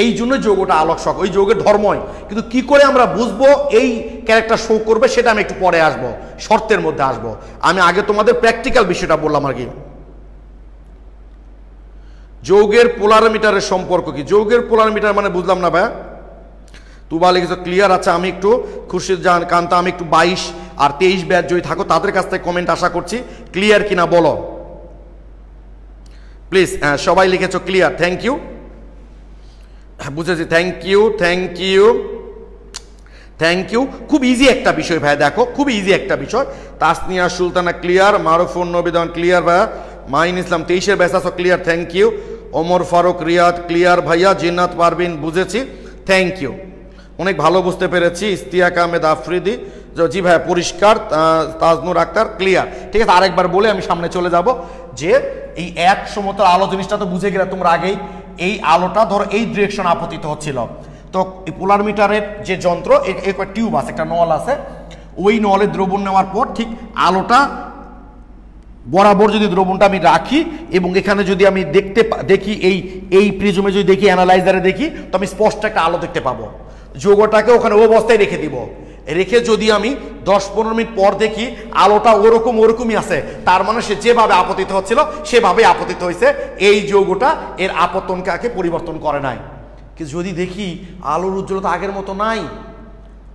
এই জন্য যৌগটা আলোক সক্রিয়, ওই যৌগের ধর্মই। কিন্তু কি করে আমরা বুঝবো এই ক্যারেক্টার শো করবে সেটা আমি একটু পরে আসবো, শর্তের মধ্যে আসবো। আমি আগে তোমাদের প্র্যাকটিক্যাল বিষয়টা বললাম আর কি। যৌগের পোলারমিটারের সম্পর্ক কি? যৌগের পোলারমিটার মানে বুঝলাম না ভাইয়া। তুবা লিখেছো ক্লিয়ার। আচ্ছা আমি একটু খুরশিদ জাহান কান্তা, আমি একটু 22 আর 23 ব্যাচ যদি থাকো তাদের কাছ থেকে কমেন্ট আশা করছি, ক্লিয়ার কিনা বলো প্লিজ। সবাই লিখেছো ক্লিয়ার, থ্যাংক ইউ, বুঝেছি, thank you thank you thank you. খুব ইজি একটা বিষয় ভাইয়া, দেখো খুব ইজি একটা বিষয়। তাসনিয়া সুলতানা ক্লিয়ার, মারুফুন নবিদান ক্লিয়ার ভাইয়া, মাইন ইসলাম 23-এর ব্যাচ আছো clear, thank you. Omar Faruk Riyad clear ভাইয়া, জিন্নাত পারভিন বুঝেছি, থ্যাংক ইউ, অনেক ভালো বুঝতে পেরেছি। ইস্তিয়াক আহমেদ আফ্রিদি জি ভাইয়া পরিষ্কার। তাজনুর আক্তার ক্লিয়ার, ঠিক আছে। আরেকবার বলে আমি সামনে চলে যাব যে এই এক সমতল আলো জিনিসটা তো বুঝে গেলে তোমরা আগেই। এই আলোটা ধরো এই ডিরেকশন আপতিত হচ্ছিল, তো এই পোলারমিটারের যে যন্ত্র একটা টিউব আছে, একটা নল আছে, ওই নলে দ্রবণ নেওয়ার পর ঠিক আলোটা বরাবর যদি দ্রবণটা আমি রাখি এবং এখানে যদি আমি দেখি এই প্রিজমে যদি দেখি, অ্যানালাইজারে দেখি, তো আমি স্পষ্ট একটা আলো দেখতে পাবো। যৌগটাকে ওখানে ও অবস্থায় রেখে দিব, রেখে যদি আমি 10-15 মিনিট পর দেখি আলোটা ওরকমই আছে, তার মানে সে যেভাবে আপতিত হচ্ছিল সেভাবে আপতিত হয়েছে, এই যৌগটা এর আপতনকে পরিবর্তন করে নাই। কিন্তু যদি দেখি আলোর উজ্জ্বলতা আগের মতো নাই,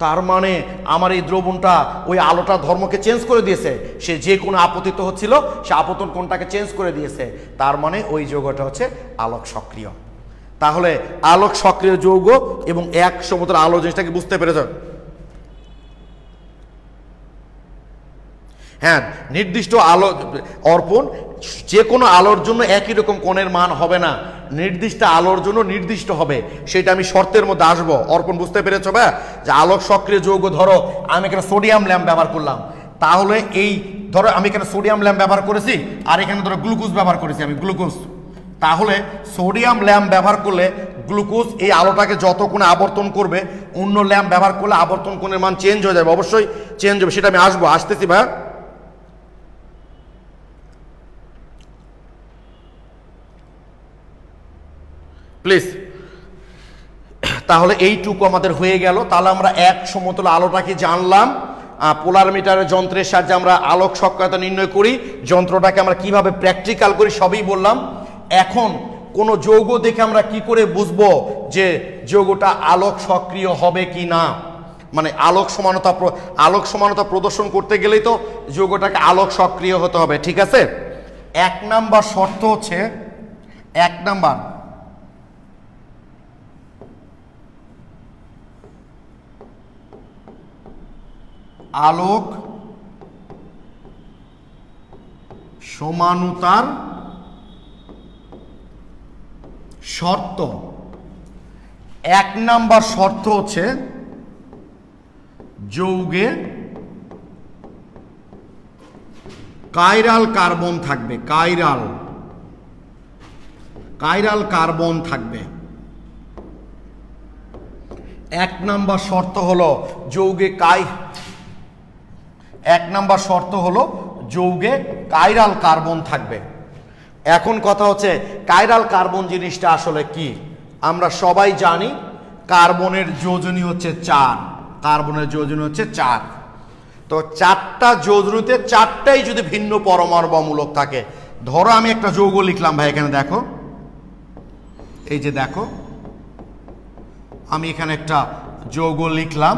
তার মানে আমার এই দ্রবণটা ওই আলোটা ধর্মকে চেঞ্জ করে দিয়েছে, সে যে কোনো আপতিত হচ্ছিল সে আপতন কোণটাকে চেঞ্জ করে দিয়েছে, তার মানে ওই যৌগটা হচ্ছে আলোক সক্রিয়। তাহলে আলোক সক্রিয় যৌগ এবং এক সমতল আলো জিনিসটাকে বুঝতে পেরেছ? হ্যাঁ, নির্দিষ্ট আলো অর্পণ যে কোনো আলোর জন্য একই রকম কোণের মান হবে না, নির্দিষ্ট আলোর জন্য নির্দিষ্ট হবে, সেটা আমি শর্তের মধ্যে আসবো। অর্পণ বুঝতে পেরেছো ভাই? যে আলোক সক্রিয় যৌগ, ধরো আমি এখানে সোডিয়াম ল্যাম্প ব্যবহার করলাম, তাহলে এই ধরো আমি এখানে সোডিয়াম ল্যাম্প ব্যবহার করেছি আর এখানে ধরো গ্লুকোজ ব্যবহার করেছি, আমি গ্লুকোজ, তাহলে সোডিয়াম ল্যাম্প ব্যবহার করলে গ্লুকোজ এই আলোটাকে যত কোণে আবর্তন করবে, অন্য ল্যাম্প ব্যবহার করলে আবর্তন কোণের মান চেঞ্জ হয়ে যাবে, অবশ্যই চেঞ্জ হবে, সেটা আমি আসতেছি ভাই। প্লিজ, তাহলে এইটুকু আমাদের হয়ে গেল। তাহলে আমরা এক সমতল আলোটাকে জানলাম, পোলারমিটারের যন্ত্রের সাহায্যে আমরা আলোক সক্রিয়তা নির্ণয় করি, যন্ত্রটাকে আমরা কিভাবে প্র্যাকটিক্যাল করি সবই বললাম। এখন কোনো যৌগ দেখে আমরা কি করে বুঝবো যে যৌগটা আলোক সক্রিয় হবে কি না? মানে আলোক সমানতা প্রদর্শন করতে গেলেই তো যৌগটাকে আলোক সক্রিয় হতে হবে, ঠিক আছে? এক নাম্বার শর্ত হচ্ছে, এক নাম্বার আলোক সমানুতার শর্ত। এক নাম্বার শর্ত হচ্ছে যৌগে কাইরাল কার্বন থাকবে, কাইরাল কার্বন থাকবে। এক নাম্বার শর্ত হলো যৌগে এক নাম্বার শর্ত হলো যৌগে কাইরাল কার্বন থাকবে। এখন কথা হচ্ছে কাইরাল কার্বন জিনিসটা আসলে কি? আমরা সবাই জানি কার্বনের যোজনী হচ্ছে 4, কার্বনের যোজনী হচ্ছে 4। তো 4টা যোজনীতে 4টাই যদি ভিন্ন পরমাণু বা মূলক থাকে, ধরো আমি একটা যৌগ লিখলাম ভাই, এখানে দেখো, এই যে দেখো আমি এখানে একটা যৌগ লিখলাম,